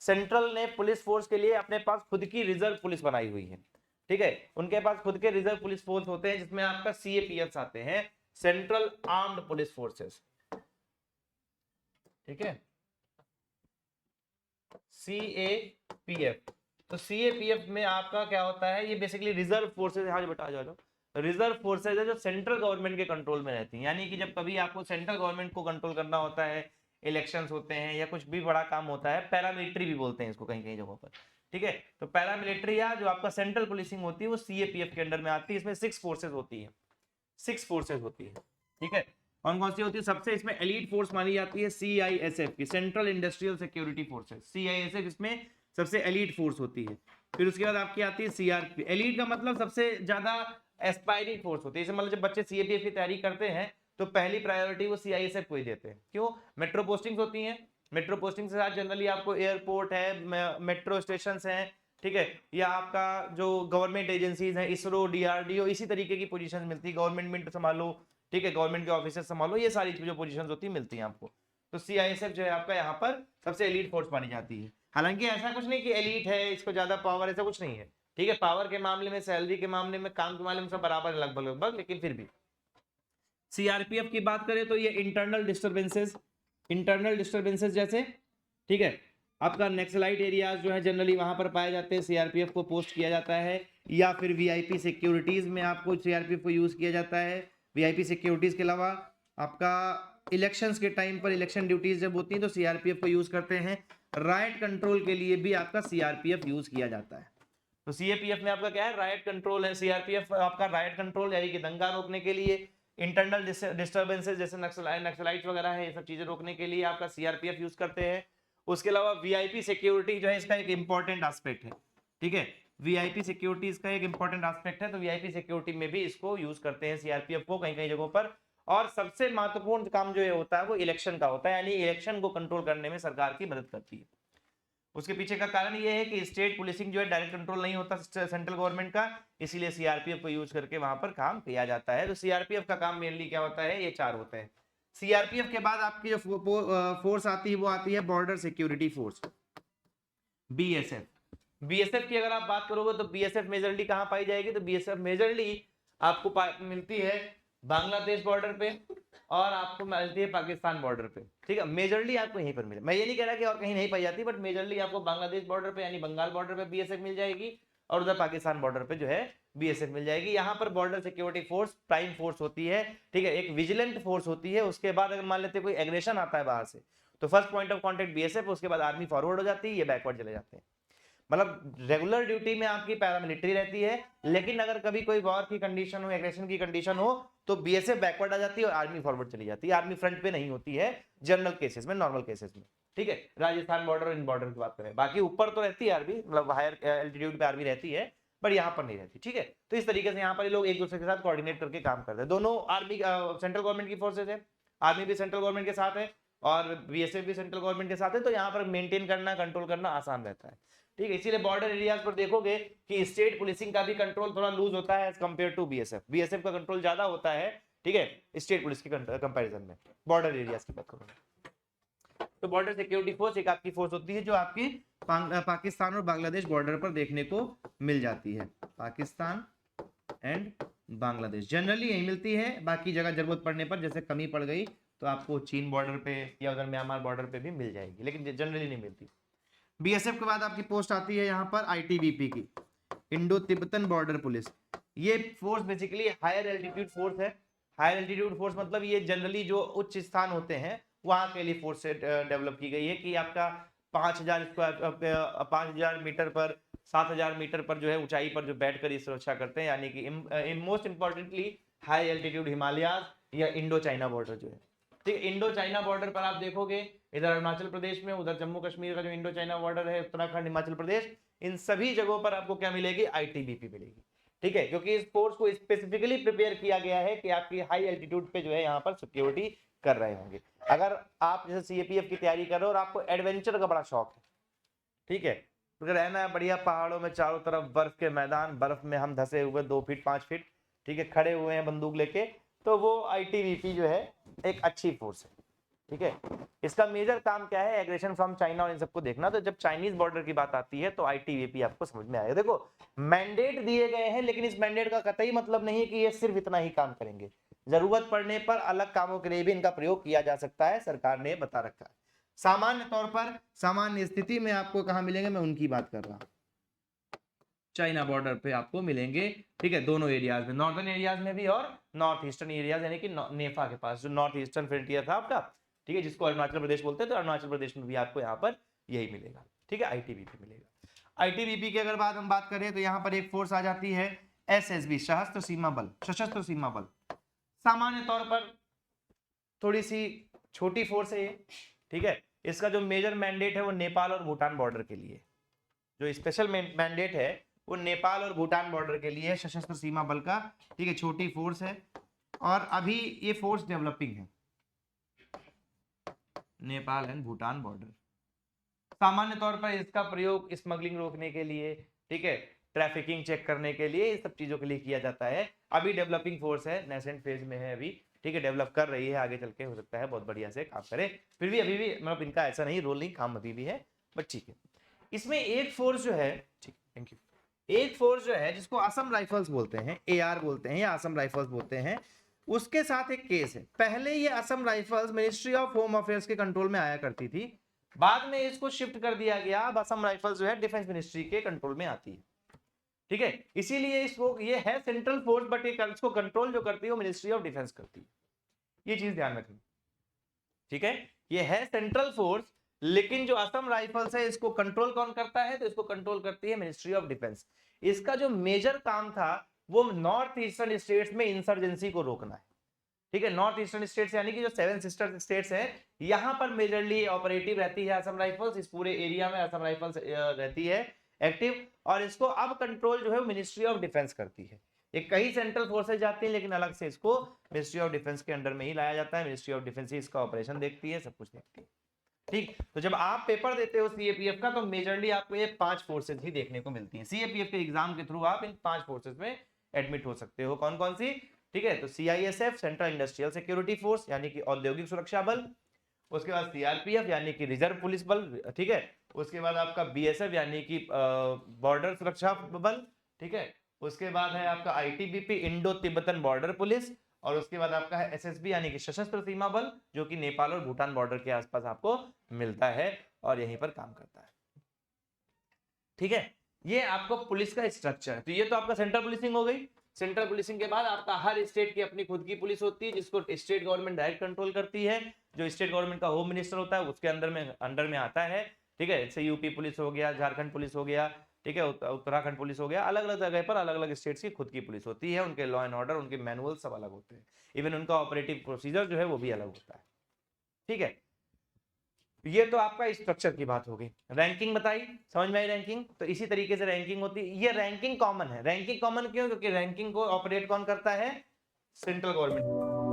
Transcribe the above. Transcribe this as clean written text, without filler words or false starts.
Central ने police force के लिए अपने पास खुद की रिजर्व पुलिस बनाई हुई है, ठीक है, उनके पास खुद के रिजर्व पुलिस फोर्स होते हैं जिसमें आपका सीएपीएफ आते हैं, सेंट्रल आर्म्ड पुलिस फोर्सेस, ठीक है, सीएपीएफ। तो सीएपीएफ में आपका क्या होता है, ये बेसिकली रिजर्व फोर्सेज, हाँ बेटा आ जाओ, रिजर्व फोर्सेज है जो सेंट्रल गवर्नमेंट के कंट्रोल में रहती हैं, यानी कि जब कभी आपको सेंट्रल गवर्नमेंट को कंट्रोल करना होता है, इलेक्शंस होते हैं या कुछ भी बड़ा काम होता है, पैरामिलिट्री भी बोलते हैं इसको कहीं कहीं जगहों पर, ठीक है, तो पैरामिलिट्री या जो आपका सेंट्रल पुलिसिंग होती है वो सीएपीएफ के अंडर में आती है। इसमें 6 फोर्सेज होती है, 6 फोर्सेज होती है, ठीक है। कौन कौन सी होती है, सबसे इसमें एलीट फोर्स मानी जाती है सीआईएसएफ की, central industrial security forces, CISF इसमें सबसे एलीट फोर्स होती है। फिर उसके बाद आपकी आती है सीआरपी, एलीट का मतलब सबसे ज्यादा एस्पायरिंग फोर्स होती है, मतलब जब बच्चे सीएपीएफ की तैयारी करते हैं तो पहली प्रायोरिटी वो सीआईएसएफ को ही देते हैं। क्यों, मेट्रो पोस्टिंग्स होती हैं, मेट्रो पोस्टिंग के साथ जनरली आपको एयरपोर्ट है, मेट्रो स्टेशन हैं, ठीक है, या आपका जो गवर्नमेंट एजेंसीज हैं, इसरो, डीआरडीओ, इसी तरीके की पोजीशन मिलती है, गवर्नमेंट मिंट संभालो, ठीक है, गवर्नमेंट के ऑफिसर्स संभालो, ये सारी जो पोजीशंस होती है मिलती हैं आपको। तो सीआईएसएफ जो है आपका यहाँ पर सबसे एलीट फोर्स मानी जाती है। हालांकि ऐसा कुछ नहीं कि एलीट है इसको ज्यादा पावर, ऐसा कुछ नहीं है, ठीक है, पावर के मामले में, सैलरी के मामले में, काम के मामले में सब बराबर है लगभग लगभग, लेकिन फिर भी सीआरपीएफ की बात करें तो ये इंटरनल डिस्टर्बेंसेस जैसे, ठीक है, आपका नक्सलाइट एरियाज जो है जनरली वहां पर पाए जाते हैं, सीआरपीएफ को पोस्ट किया जाता है, या फिर वीआईपी सिक्योरिटीज में आपको सीआरपीएफ को यूज किया जाता है। वीआईपी सिक्योरिटीज के अलावा आपका इलेक्शंस के टाइम पर इलेक्शन ड्यूटीज जब होती हैं तो सीआरपीएफ को यूज करते हैं। राइट कंट्रोल के लिए भी आपका सीआरपीएफ यूज किया जाता है। तो सीएपीएफ में आपका क्या है, राइट कंट्रोल है, सीआरपीएफ आपका राइट कंट्रोल यानी कि दंगा रोकने के लिए, इंटरनल डिस्टर्बेंसेस जैसे नक्सलाइट वगैरह है, ये सब चीजें रोकने के लिए आपका सीआरपीएफ यूज करते हैं। उसके अलावा वीआईपी सिक्योरिटी जो है इसका एक इंपॉर्टेंट एस्पेक्ट है, ठीक है, वीआईपी सिक्योरिटी इसका एक इंपॉर्टेंट एस्पेक्ट है, तो वीआईपी सिक्योरिटी में भी इसको यूज करते हैं सीआरपीएफ को कहीं कहीं जगहों पर। और सबसे महत्वपूर्ण काम जो ये होता है वो इलेक्शन का होता है, यानी इलेक्शन को कंट्रोल करने में सरकार की मदद करती है। उसके पीछे का कारण ये है कि स्टेट पुलिसिंग जो है डायरेक्ट कंट्रोल नहीं होता सेंट्रल गवर्नमेंट का, इसीलिए सीआरपीएफ को यूज करके वहां पर काम किया जाता है। तो सीआरपीएफ का काम मेनली क्या होता है, ये 4 होते हैं। सीआरपीएफ के बाद आपकी जो फोर्स आती है वो आती है border security force, BSF. BSF की अगर आप बात करोगे तो बीएसएफ मेजरली कहां पाई जाएगी, तो बीएसएफ मेजरली आपको मिलती है बांग्लादेश बॉर्डर पे और आपको मिलती है पाकिस्तान बॉर्डर पे, ठीक है, मेजरली आपको यहीं पर मिले। मैं ये नहीं कह रहा कि और कहीं नहीं पाई जाती, बट मेजरली आपको बांग्लादेश बॉर्डर पे यानी बंगाल बॉर्डर पे बीएसएफ मिल जाएगी और उधर पाकिस्तान बॉर्डर पे जो है बीएसएफ मिल जाएगी। यहाँ पर border security force prime force होती है, ठीक है, एक विजिलेंट फोर्स होती है। उसके बाद अगर मान लेते कोई एग्रेशन आता है बाहर से तो first point of contact BSF, उसके बाद आर्मी फॉरवर्ड हो जाती है, ये बैकवर्ड चले जाते हैं। मतलब रेगुलर ड्यूटी में आपकी पैरामिलिट्री रहती है, लेकिन अगर कभी कोई वॉर की कंडीशन हो, एग्रेशन की कंडीशन हो तो बीएसएफ बैकवर्ड आ जाती है और आर्मी फॉरवर्ड चली जाती है। आर्मी फ्रंट पे नहीं होती है जनरल केसेस में, नॉर्मल केसेस में, ठीक है, राजस्थान बॉर्डर इन बॉर्डर की बात करें, बाकी ऊपर तो रहती है आर्मी, मतलब हायर एल्टीट्यूड पे आर्मी रहती है, पर यहाँ पर नहीं रहती, ठीक है। तो इस तरीके से यहाँ पर लोग एक दूसरे के साथ कोऑर्डिनेट करके काम करते हैं। दोनों आर्मी सेंट्रल गवर्नमेंट की फोर्सेज है, आर्मी भी सेंट्रल गवर्नमेंट के साथ है और बीएसएफ भी सेंट्रल गवर्नमेंट के साथ है, तो यहाँ पर मेंटेन करना, कंट्रोल करना आसान रहता है, ठीक है। इसीलिए बॉर्डर एरियाज पर देखोगे कि स्टेट पुलिसिंग का भी कंट्रोल थोड़ा लूज होता है as compare to BSF, BSF का कंट्रोल ज्यादा होता है, ठीक है, स्टेट पुलिस की कंपैरिजन में बॉर्डर एरियाज की बात करूँ तो। बॉर्डर सिक्योरिटी फोर्स एक आपकी फोर्स होती है जो आपकी पाकिस्तान और बांग्लादेश बॉर्डर पर देखने को मिल जाती है, पाकिस्तान एंड बांग्लादेश जनरली यही मिलती है, बाकी जगह जरूरत पड़ने पर जैसे कमी पड़ गई तो आपको चीन बॉर्डर पे या उधर म्यांमार बॉर्डर पे भी मिल जाएगी, लेकिन जनरली नहीं मिलती। बीएसएफ के बाद आपकी पोस्ट आती है यहाँ पर आईटीबीपी की, इंडो तिब्बतन बॉर्डर पुलिस। ये force basically higher altitude force है। हायर एल्टीट्यूड फोर्स मतलब ये जनरली जो उच्च स्थान होते हैं वहां के लिए फोर्स से डेवलप की गई है कि आपका 5000 मीटर पर, 7000 मीटर पर जो है ऊंचाई पर जो बैठ कर सुरक्षा करते हैं, यानी कि most importantly high altitude Himalayas या इंडो चाइना बॉर्डर जो है, ठीक है। इंडो चाइना बॉर्डर पर आप देखोगे इधर अरुणाचल प्रदेश में, उधर जम्मू कश्मीर का जो इंडो चाइना बॉर्डर है, उत्तराखंड, हिमाचल प्रदेश, इन सभी जगहों पर आपको क्या मिलेगी, आईटीबीपी मिलेगी, ठीक है, क्योंकि इस फोर्स को स्पेसिफिकली प्रिपेयर किया गया है कि आपकी हाई एल्टीट्यूड पे जो है यहाँ पर सिक्योरिटी कर रहे होंगे। अगर आप जैसे सीएपीएफ की तैयारी कर रहे हो और आपको एडवेंचर का बड़ा शौक है, ठीक है, तो रहना है बढ़िया पहाड़ों में, चारों तरफ बर्फ के मैदान, बर्फ में हम धसे हुए 2 फीट 5 फीट, ठीक है, खड़े हुए हैं बंदूक लेके, तो वो आईटीबीपी जो है एक अच्छी फोर्स है, ठीक है। इसका मेजर काम क्या है, एग्रेशन फ्रॉम चाइना और इन सबको देखना। तो जब चाइनीज बॉर्डर की बात आती है तो आईटीबीपी आपको समझ में आएगा। देखो मैंडेट दिए गए हैं, लेकिन इस मैंडेट का कतई मतलब नहीं है कि ये सिर्फ इतना ही काम करेंगे, जरूरत पड़ने पर अलग कामों के लिए भी इनका प्रयोग किया जा सकता है, सरकार ने बता रखा है। सामान्य तौर पर सामान्य स्थिति में आपको कहां मिलेंगे, मैं उनकी बात कर रहा हूं, चाइना बॉर्डर पे आपको मिलेंगे, ठीक है, दोनों एरियाज में, नॉर्दर्न एरियाज में भी और नॉर्थ ईस्टर्न एरियाज यानी कि नेफा के पास जो नॉर्थ ईस्टर्न फ्रंटियर था आपका, ठीक है, जिसको अरुणाचल प्रदेश बोलते हैं, तो अरुणाचल प्रदेश में भी आपको यहाँ पर यही मिलेगा, ठीक है, आईटीबीपी मिलेगा। आईटीबीपी की अगर हम बात करें तो यहाँ पर एक फोर्स आ जाती है एसएसबी, सशस्त्र सीमा बल, सशस्त्र सीमा बल। सामान्य तौर पर थोड़ी सी छोटी फोर्स है ये, ठीक है। इसका जो मेजर मैंडेट है वो नेपाल और भूटान बॉर्डर के लिए, जो स्पेशल मैंडेट है वो नेपाल और भूटान बॉर्डर के लिए सशस्त्र सीमा बल का, ठीक है, छोटी फोर्स है और अभी ये फोर्स डेवलपिंग है, नेपाल एंड भूटान बॉर्डर। सामान्य तौर पर इसका प्रयोग स्मगलिंग रोकने के लिए, ठीक है, ट्रैफिकिंग चेक करने के लिए, इस सब चीजों के लिए किया जाता है। अभी डेवलपिंग फोर्स है, नेसेंट फेज में है अभी, ठीक है, डेवलप कर रही है, आगे चल के हो सकता है बहुत बढ़िया से काम करे, फिर भी अभी भी मतलब इनका ऐसा नहीं रोल नहीं, काम अभी भी है, बट ठीक है। इसमें एक फोर्स जो है, ठीक, थैंक यू, एक फोर्स जो है जिसको असम राइफल्स बोलते हैं, एआर बोलते हैं या असम राइफल्स बोलते हैं, उसके साथ एक केस है। पहले ये Assam rifles ministry of home affairs के कंट्रोल में आया करती थी, बाद में इसको शिफ्ट कर दिया गया, अब असम राइफल्स जो है डिफेंस मिनिस्ट्री के कंट्रोल में आती है, ठीक है। इसीलिए इसको, ये है सेंट्रल फोर्स, बट इसको कंट्रोल जो करती है वो मिनिस्ट्री ऑफ डिफेंस करती है, ये चीज ध्यान रखना, ठीक है। ये है सेंट्रल फोर्स, लेकिन जो असम राइफल्स है इसको कंट्रोल कौन करता है, तो इसको कंट्रोल करती है मिनिस्ट्री ऑफ डिफेंस। इसका जो मेजर काम था वो नॉर्थ ईस्टर्न स्टेट्स में इंसर्जेंसी को रोकना है, ठीक है। नॉर्थ ईस्टर्न स्टेट्स यानी कि जो 7 सिस्टर स्टेट्स हैं, यहां पर मेजरली ऑपरेटिव रहती है असम राइफल्स, इस पूरे एरिया में असम राइफल्स रहती है एक्टिव, और इसको अब कंट्रोल जो है मिनिस्ट्री ऑफ डिफेंस करती है। ये कई सेंट्रल फोर्सेज जाती हैं, लेकिन अलग से इसको मिनिस्ट्री ऑफ डिफेंस के अंडर में ही लाया जाता है। मिनिस्ट्री ऑफ डिफेंस ही इसका ऑपरेशन देखती है, सब कुछ देखती है, ठीक। तो जब आप पेपर देते हो सीएपीएफ का, तो मेजरली आपको ये 5 फोर्सेज ही देखने को मिलती हैं। सीएपीएफ के एग्जाम के थ्रू आप इन 5 फोर्सेज में एडमिट हो सकते हो। कौन कौन सी, ठीक है, तो CISF, central industrial security force यानी कि औद्योगिक सुरक्षा बल, उसके बाद सीआरपीएफ यानी कि रिजर्व पुलिस बल, ठीक है, उसके बाद आपका बीएसएफ यानी कि बॉर्डर सुरक्षा बल, ठीक है, उसके बाद है आपका ITBP, Indo Tibetan border police, और उसके बाद आपका है एसएसबी यानी कि सशस्त्र सीमा बल, जो कि नेपाल और भूटान बॉर्डर के आसपास आपको मिलता है और यहीं पर काम करता है, ठीक है। ये आपको पुलिस का स्ट्रक्चर है। तो ये तो आपका सेंट्रल पुलिसिंग हो गई। सेंट्रल पुलिसिंग के बाद आपका हर स्टेट की अपनी खुद की पुलिस होती है, जिसको स्टेट गवर्नमेंट डायरेक्ट कंट्रोल करती है। जो स्टेट गवर्नमेंट का होम मिनिस्टर होता है उसके अंडर में आता है, ठीक है। जैसे यूपी पुलिस हो गया, झारखंड पुलिस हो गया, ठीक है, उत्तराखंड पुलिस हो गया, अलग अलग जगह पर अलग अलग स्टेट्स की खुद की पुलिस होती है, उनके लॉ एंड ऑर्डर, उनके मैनुअल सब अलग होते हैं, इवन उनका ऑपरेटिव प्रोसीजर जो है वो भी अलग होता है, ठीक है। ये तो आपका स्ट्रक्चर की बात हो गई। रैंकिंग बताई, समझ में आई रैंकिंग? तो इसी तरीके से रैंकिंग होती है। ये रैंकिंग कॉमन है। रैंकिंग कॉमन क्यों? क्योंकि रैंकिंग को ऑपरेट कौन करता है? Central government.